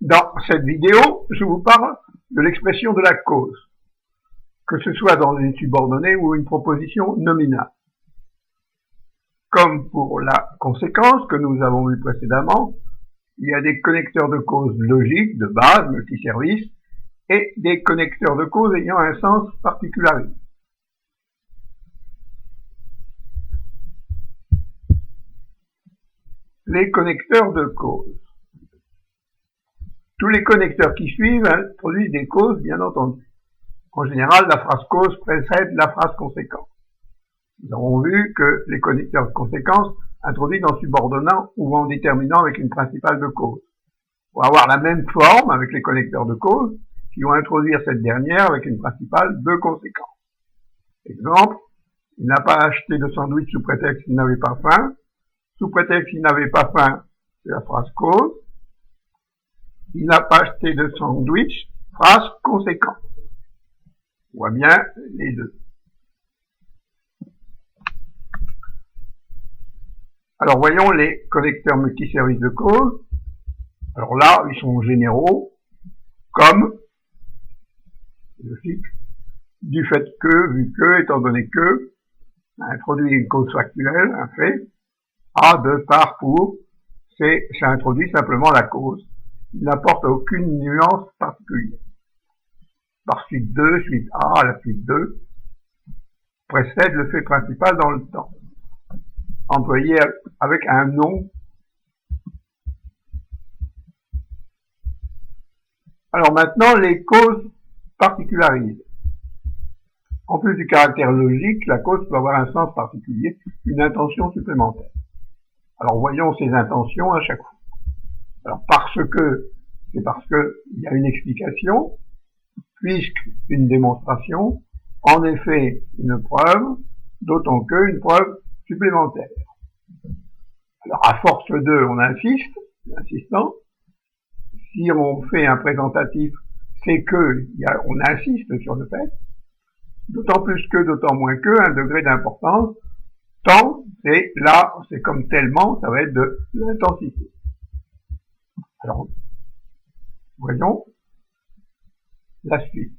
Dans cette vidéo, je vous parle de l'expression de la cause, que ce soit dans une subordonnée ou une proposition nominale. Comme pour la conséquence que nous avons vue précédemment, il y a des connecteurs de cause logiques, de base, multiservices, et des connecteurs de cause ayant un sens particularisé. Les connecteurs de cause. Tous les connecteurs qui suivent introduisent des causes, bien entendu. En général, la phrase cause précède la phrase conséquence. Nous avons vu que les connecteurs de conséquence introduisent en subordonnant ou en déterminant avec une principale de cause. Pour avoir la même forme avec les connecteurs de cause, qui vont introduire cette dernière avec une principale de conséquence. Exemple, il n'a pas acheté de sandwich sous prétexte qu'il n'avait pas faim. Sous prétexte qu'il n'avait pas faim, c'est la phrase cause. Il n'a pas acheté de sandwich, phrase conséquence. On voit bien les deux. Alors voyons les connecteurs multiservices de cause. Alors là, ils sont généraux, comme du fait que, vu que, étant donné que, introduit une cause factuelle, un fait, à, de, par, pour, ça introduit simplement la cause. Il n'apporte aucune nuance particulière. Par suite 2, suite A, la suite 2, précède le fait principal dans le temps, employé avec un nom. Alors maintenant, les causes particularisées. En plus du caractère logique, la cause peut avoir un sens particulier, une intention supplémentaire. Alors voyons ces intentions à chaque fois. Alors c'est parce que il y a une explication, puisqu'une démonstration, en effet une preuve, d'autant qu'une preuve supplémentaire. Alors à force de, on insiste, l'insistant. Si on fait un présentatif, c'est que on insiste sur le fait, d'autant plus que, d'autant moins que, un degré d'importance, tant, c'est là, c'est comme tellement, ça va être de l'intensité. Alors, voyons la suite.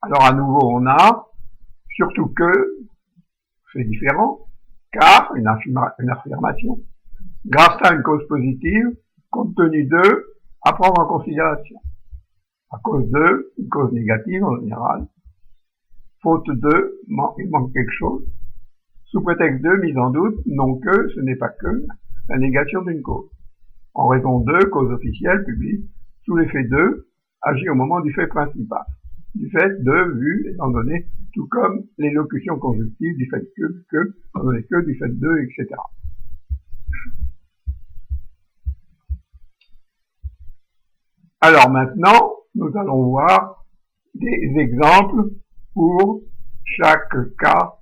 Alors à nouveau, on a, surtout que, c'est différent, car, une affirmation, grâce à une cause positive, compte tenu de, à prendre en considération. À cause de, une cause négative en général, faute de, il manque quelque chose, sous prétexte de, mise en doute, non que, ce n'est pas que, la négation d'une cause. En raison de, cause officielle, publique, sous l'effet de, agit au moment du fait principal. Du fait de, vu, étant donné, tout comme les locutions conjonctives du fait que, étant donné que, du fait de, etc. Alors maintenant, nous allons voir des exemples pour chaque cas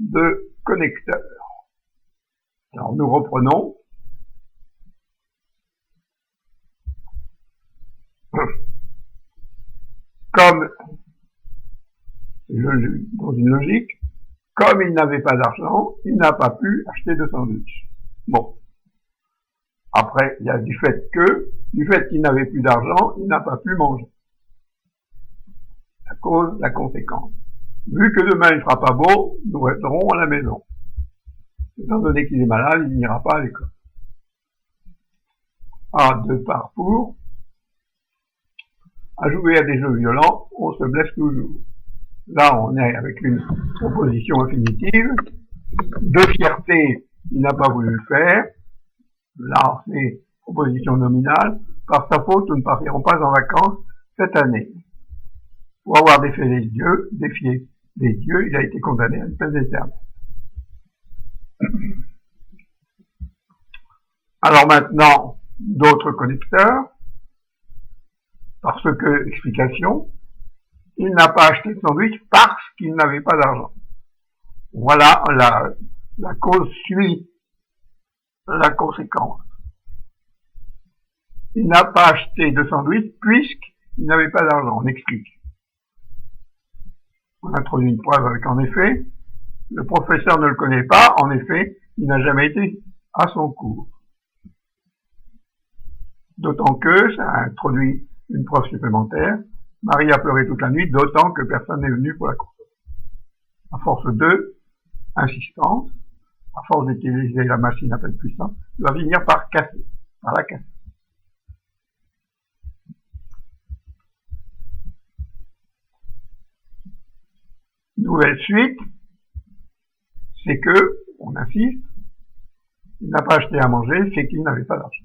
de connecteur. Alors nous reprenons. Comme, dans une logique, comme il n'avait pas d'argent, il n'a pas pu acheter de sandwich. Bon. Après, il y a du fait qu'il n'avait plus d'argent, il n'a pas pu manger. La cause, la conséquence. Vu que demain il fera pas beau, nous resterons à la maison. Étant donné qu'il est malade, il n'ira pas à l'école. A, de, par, pour. À jouer à des jeux violents, on se blesse toujours. Là, on est avec une proposition infinitive. De fierté, il n'a pas voulu le faire. Là, c'est proposition nominale. Par sa faute, nous ne partirons pas en vacances cette année. Pour avoir défié les dieux, il a été condamné à une peine éternelle. Alors maintenant, d'autres connecteurs. Parce que, explication, il n'a pas acheté de sandwich parce qu'il n'avait pas d'argent. Voilà, la cause suit la conséquence. Il n'a pas acheté de sandwich puisqu'il n'avait pas d'argent. On explique. On introduit une preuve avec en effet. Le professeur ne le connaît pas. En effet, il n'a jamais été à son cours. d'autant que ça a introduit une preuve supplémentaire. Marie a pleuré toute la nuit, d'autant que personne n'est venu pour la course. À force de insistance, à force d'utiliser la machine à peine puissante, il va finir par casser, par la casser. Nouvelle suite, c'est que, on insiste, il n'a pas acheté à manger, c'est qu'il n'avait pas d'argent.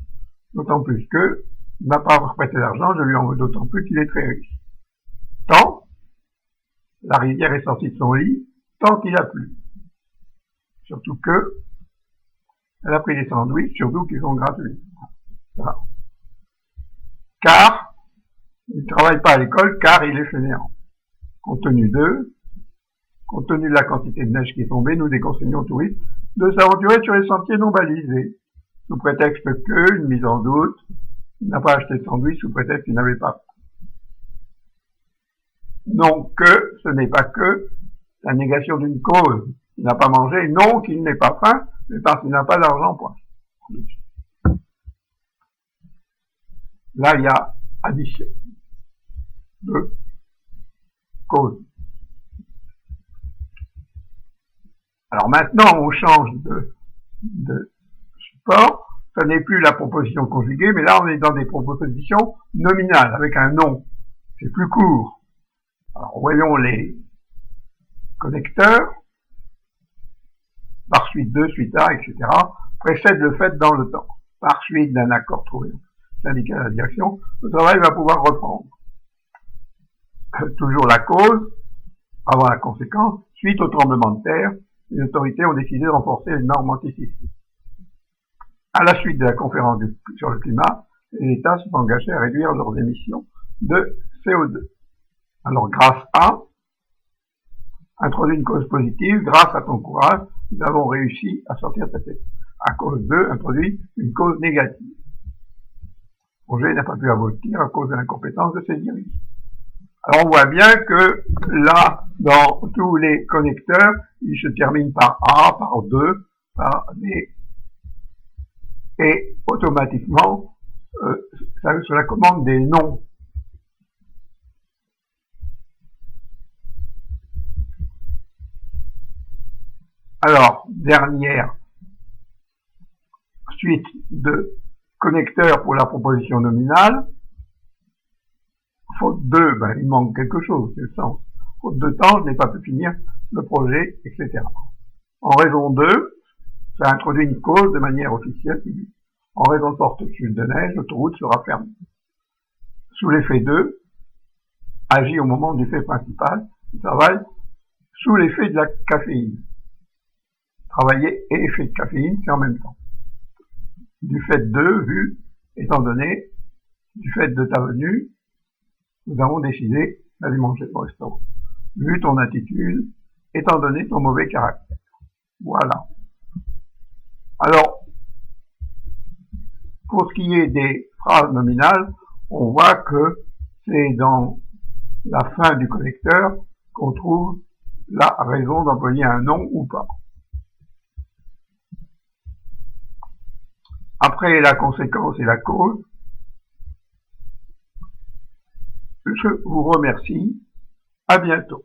D'autant plus que, il n'a pas prêté d'argent, je lui en veux d'autant plus qu'il est très riche. Tant, la rivière est sortie de son lit, tant qu'il a plu. Surtout que, elle a pris des sandwichs, surtout qu'ils sont gratuits. Voilà. Car, il ne travaille pas à l'école, car il est fainéant. Compte tenu de la quantité de neige qui est tombée, nous déconseillons aux touristes de s'aventurer sur les sentiers non balisés, sous prétexte que, une mise en doute, il n'a pas acheté de sandwich sous prétexte qu'il n'avait pas. Non que, ce n'est pas que la négation d'une cause. Il n'a pas mangé, non qu'il n'ait pas faim, mais parce qu'il n'a pas d'argent, point. Là, il y a addition de causes. Alors maintenant, on change de support. Ce n'est plus la proposition conjuguée, mais là, on est dans des propositions nominales, avec un nom. C'est plus court. Alors, voyons les connecteurs. Par suite de, suite à, etc., précède le fait dans le temps. Par suite d'un accord trouvé syndical à la direction, le travail va pouvoir reprendre. Toujours la cause, avant la conséquence, suite au tremblement de terre, les autorités ont décidé de renforcer les normes antisismiques. À la suite de la conférence sur le climat, les États se sont engagés à réduire leurs émissions de CO2. Alors, grâce à, introduit une cause positive, grâce à ton courage, nous avons réussi à sortir de cette étape. À cause d'eux, introduit une cause négative. Le projet n'a pas pu aboutir à cause de l'incompétence de ses dirigeants. Alors on voit bien que là, dans tous les connecteurs, ils se terminent par A, par 2, par D. Et automatiquement, cela commande des noms. Alors, dernière suite de connecteurs pour la proposition nominale. Faute de, il manque quelque chose, c'est le sens. Faute de temps, je n'ai pas pu finir le projet, etc. En raison de, ça introduit une cause de manière officielle. En raison de forte chute de neige, l'autoroute sera fermée. Sous l'effet de, agit au moment du fait principal, du travail, sous l'effet de la caféine. Travailler et effet de caféine, c'est en même temps. Du fait de, vu, étant donné, du fait de ta venue, nous avons décidé d'aller manger au restaurant. Vu ton attitude, étant donné ton mauvais caractère. Voilà. Alors, pour ce qui est des phrases nominales, on voit que c'est dans la fin du connecteur qu'on trouve la raison d'employer un nom ou pas. Après la conséquence et la cause, je vous remercie. À bientôt.